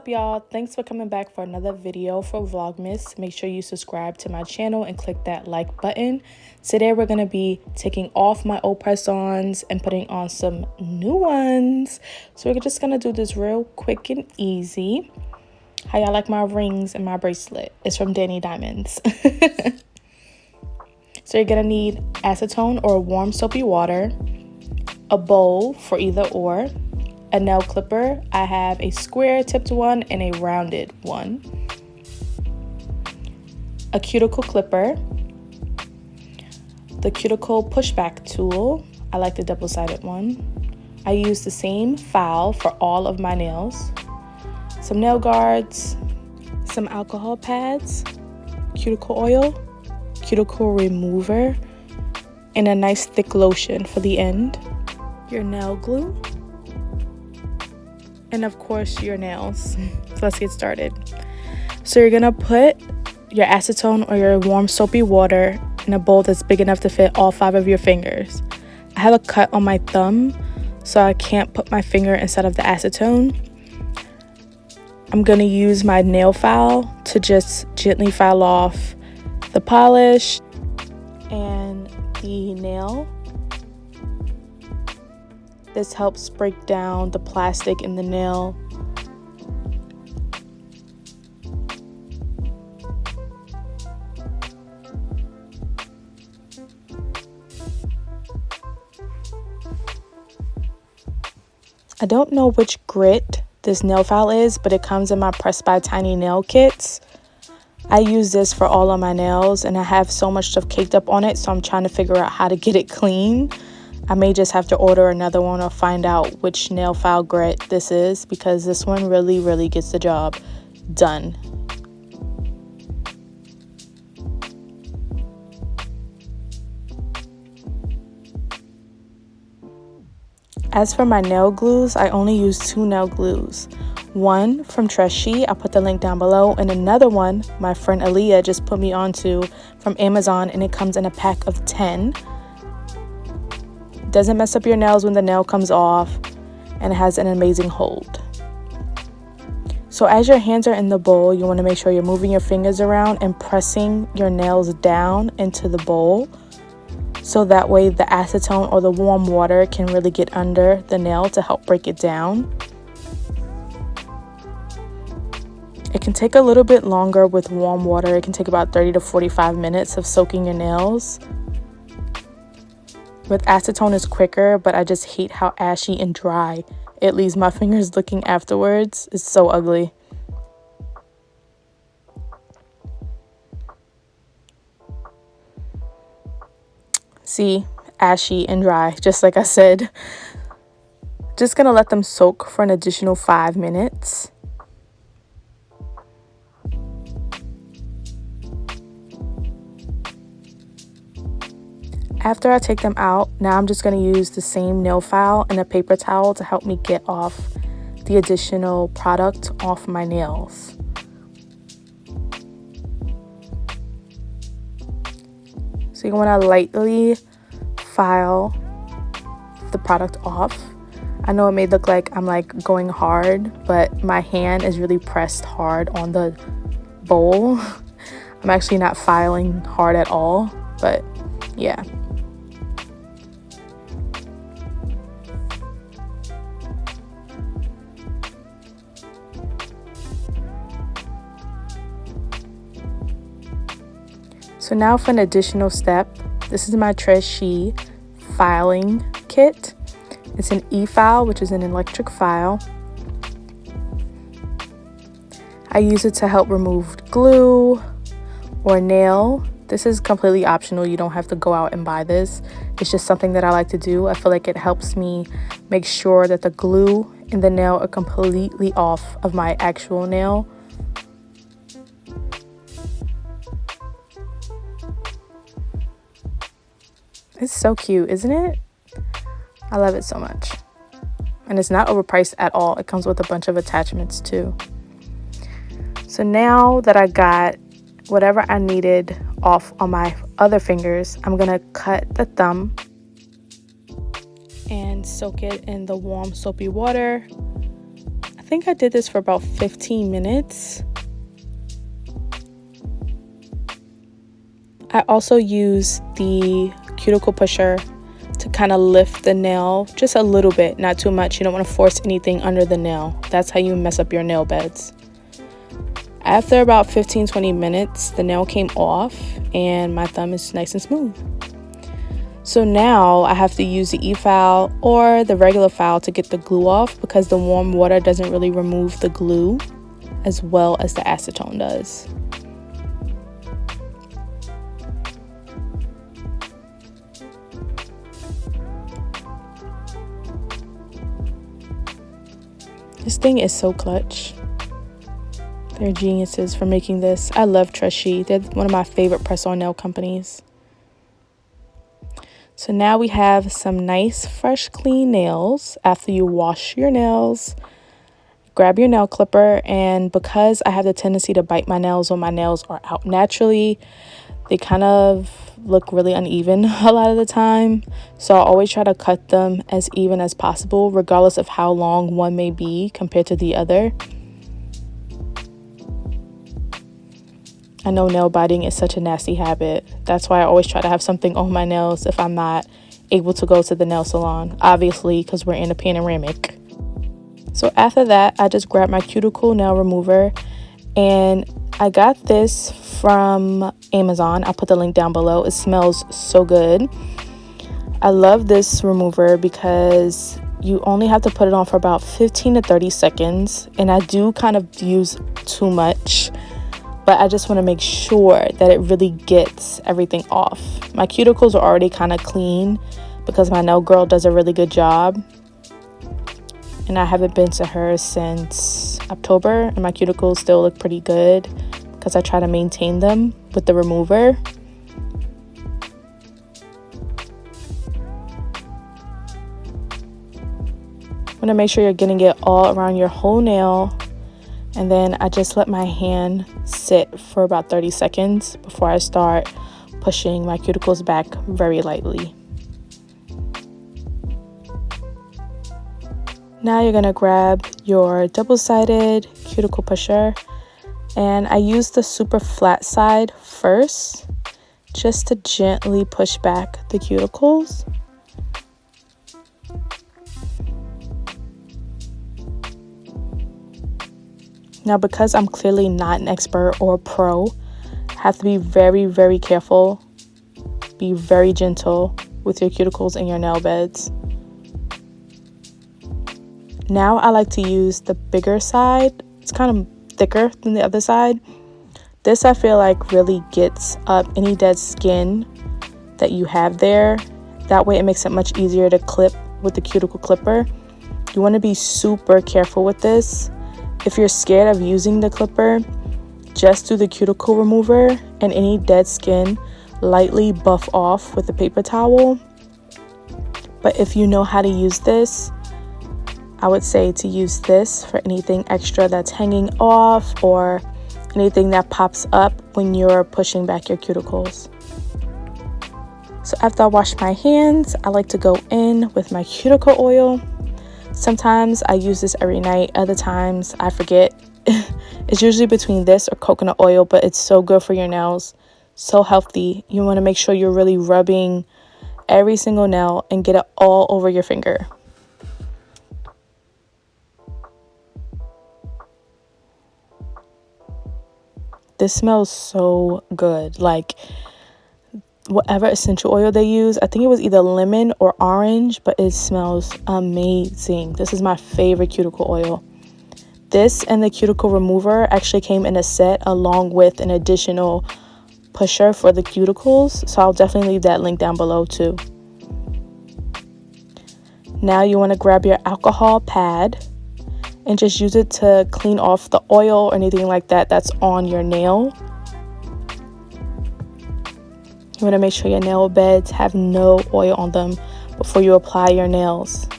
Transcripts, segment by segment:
y'all? Thanks for coming back for another video for Vlogmas. Make sure you subscribe to my channel and click that like button. Today we're going to be taking off my old press-ons and putting on some new ones. So we're just going to do this real quick and easy. How y'all like my rings and my bracelet? It's from Danny Diamonds. So you're going to need acetone or warm soapy water, a bowl for either or, a nail clipper. I have a square tipped one and a rounded one, a cuticle clipper, the cuticle pushback tool. I like the double-sided one. I use the same file for all of my nails, some nail guards, some alcohol pads, cuticle oil, cuticle remover, and a nice thick lotion for the end, your nail glue, and of course your nails. So let's get started. So you're gonna put your acetone or your warm soapy water in a bowl that's big enough to fit all 5 of your fingers. I have a cut on my thumb, so I can't put my finger inside of the acetone. I'm gonna use my nail file to just gently file off the polish and the nail. This helps break down the plastic in the nail. I don't know which grit this nail file is, but it comes in my Press by Tiny nail kits. I use this for all of my nails, and I have so much stuff caked up on it, so I'm trying to figure out how to get it clean. I may just have to order another one or find out which nail file grit this is, because this one really gets the job done. As for my nail glues, I only use 2 nail glues. One from Treshy, I'll put the link down below, and another one my friend Aaliyah just put me onto from Amazon, and it comes in a pack of 10. Doesn't mess up your nails when the nail comes off, and it has an amazing hold. So as your hands are in the bowl, you want to make sure you're moving your fingers around and pressing your nails down into the bowl, so that way the acetone or the warm water can really get under the nail to help break it down. It can take a little bit longer with warm water. It can take about 30 to 45 minutes of soaking your nails. With acetone it's quicker, but I just hate how ashy and dry it leaves my fingers looking afterwards. It's so ugly. See, ashy and dry, just like I said. Just gonna let them soak for an additional 5 minutes. After I take them out, now I'm just going to use the same nail file and a paper towel to help me get off the additional product off my nails. So you want to lightly file the product off. I know it may look like I'm going hard, but my hand is really pressed hard on the bowl. I'm actually not filing hard at all, but yeah. So now for an additional step, this is my Treshy filing kit. It's an e-file, which is an electric file. I use it to help remove glue or nail. This is completely optional. You don't have to go out and buy this. It's just something that I like to do. I feel like it helps me make sure that the glue and the nail are completely off of my actual nail. It's so cute, isn't it? I love it so much. And it's not overpriced at all. It comes with a bunch of attachments too. So now that I got whatever I needed off on my other fingers, I'm gonna cut the thumb and soak it in the warm soapy water. I think I did this for about 15 minutes. I also use the cuticle pusher to kind of lift the nail just a little bit, not too much. You don't want to force anything under the nail. That's how you mess up your nail beds. After about 15-20 minutes, the nail came off and my thumb is nice and smooth. So now I have to use the e-file or the regular file to get the glue off, because the warm water doesn't really remove the glue as well as the acetone does. This thing is so clutch. They're geniuses for making this. I love Treshy. They're one of my favorite press-on nail companies. So now we have some nice, fresh, clean nails. After you wash your nails, grab your nail clipper, and because I have the tendency to bite my nails when my nails are out naturally, they kind of look really uneven a lot of the time. So I always try to cut them as even as possible, regardless of how long one may be compared to the other. I know nail biting is such a nasty habit. That's why I always try to have something on my nails if I'm not able to go to the nail salon, obviously, because we're in a panoramic. So after that, I just grabbed my cuticle nail remover, and I got this from Amazon. I'll put the link down below. It smells so good. I love this remover because you only have to put it on for about 15 to 30 seconds, and I do kind of use too much, but I just want to make sure that it really gets everything off. My cuticles are already kind of clean because my nail girl does a really good job. And I haven't been to her since October, and my cuticles still look pretty good because I try to maintain them with the remover. Want to make sure you're getting it all around your whole nail. And then I just let my hand sit for about 30 seconds before I start pushing my cuticles back very lightly. Now you're going to grab your double-sided cuticle pusher, and I use the super flat side first just to gently push back the cuticles. Now, because I'm clearly not an expert or a pro, I have to be very, very careful. Be very gentle with your cuticles and your nail beds. Now I like to use the bigger side. It's kind of thicker than the other side. This, I feel like, really gets up any dead skin that you have there. That way it makes it much easier to clip with the cuticle clipper. You want to be super careful with this. If you're scared of using the clipper, just do the cuticle remover, and any dead skin lightly buff off with a paper towel. But if you know how to use this, I would say to use this for anything extra that's hanging off or anything that pops up when you're pushing back your cuticles. So after I wash my hands, I like to go in with my cuticle oil. Sometimes I use this every night, other times I forget. It's usually between this or coconut oil, but it's so good for your nails, so healthy. You want to make sure you're really rubbing every single nail and get it all over your finger. This smells so good. Like, whatever essential oil they use, I think it was either lemon or orange, but it smells amazing. This is my favorite cuticle oil. This and the cuticle remover actually came in a set along with an additional pusher for the cuticles, so I'll definitely leave that link down below too. Now you want to grab your alcohol pad and just use it to clean off the oil or anything like that that's on your nail. You want to make sure your nail beds have no oil on them before you apply your nails.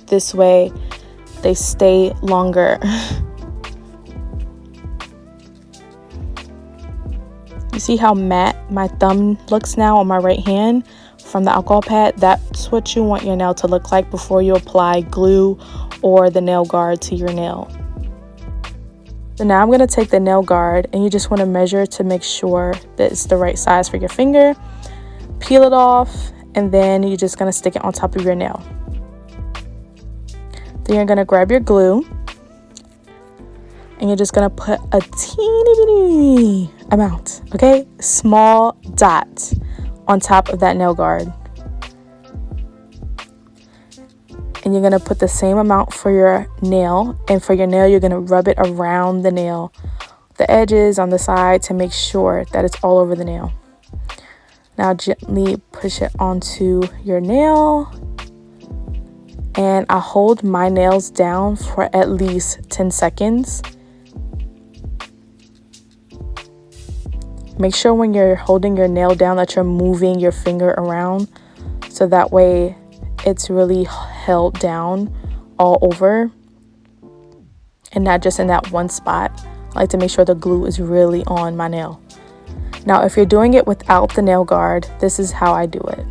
This way they stay longer. You see how matte my thumb looks now on my right hand from the alcohol pad? That's what you want your nail to look like before you apply glue or the nail guard to your nail. So now I'm going to take the nail guard, and you just want to measure to make sure that it's the right size for your finger. Peel it off, and then you're just going to stick it on top of your nail. Then you're going to grab your glue, and you're just going to put a teeny bitty amount, okay? Small dot on top of that nail guard. And you're going to put the same amount for your nail. And for your nail, you're going to rub it around the nail, the edges on the side, to make sure that it's all over the nail. Now gently push it onto your nail. And I hold my nails down for at least 10 seconds. Make sure when you're holding your nail down that you're moving your finger around, so that way it's really held down all over and not just in that one spot. I like to make sure the glue is really on my nail. Now, if you're doing it without the nail guard, this is how I do it.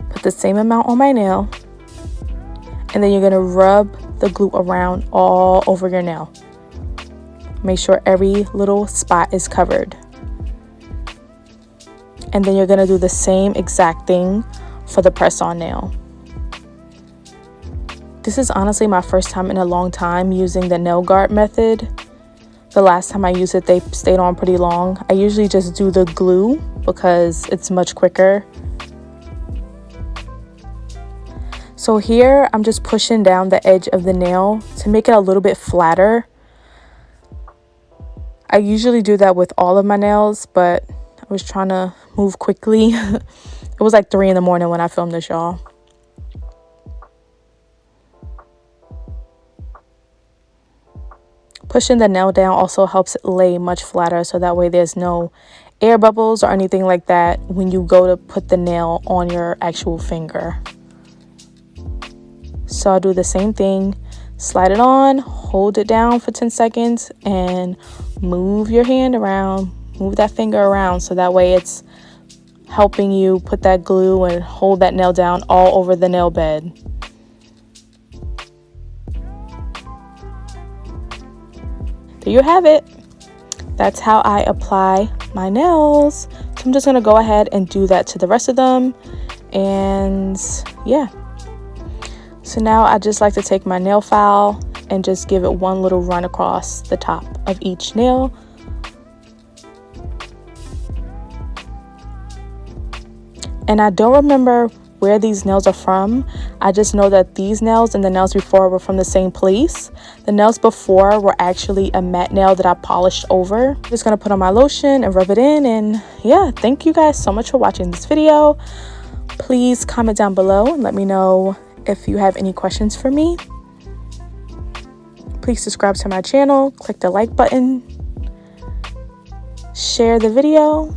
Put the same amount on my nail, and then you're going to rub the glue around all over your nail. Make sure every little spot is covered. And then you're going to do the same exact thing for the press-on nail. This is honestly my first time in a long time using the nail guard method. The last time I used it, they stayed on pretty long. I usually just do the glue because it's much quicker. So here, I'm just pushing down the edge of the nail to make it a little bit flatter. I usually do that with all of my nails, but I was trying to move quickly. It was like 3 in the morning when I filmed this, y'all. Pushing the nail down also helps it lay much flatter, so that way there's no air bubbles or anything like that when you go to put the nail on your actual finger. So I'll do the same thing. Slide it on, hold it down for 10 seconds, and move your hand around. Move that finger around, so that way it's helping you put that glue and hold that nail down all over the nail bed. There you have it. That's how I apply my nails. So I'm just going to go ahead and do that to the rest of them. And yeah. So now I just like to take my nail file and just give it one little run across the top of each nail. And I don't remember where these nails are from. I just know that these nails and the nails before were from the same place. The nails before were actually a matte nail that I polished over. I'm just gonna put on my lotion and rub it in. And yeah, thank you guys so much for watching this video. Please comment down below and let me know if you have any questions for me. Please subscribe to my channel, click the like button, share the video,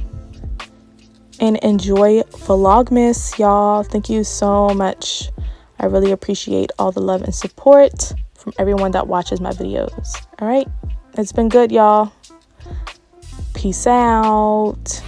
and enjoy Vlogmas, y'all. Thank you so much. I really appreciate all the love and support from everyone that watches my videos. All right, it's been good, y'all. Peace out.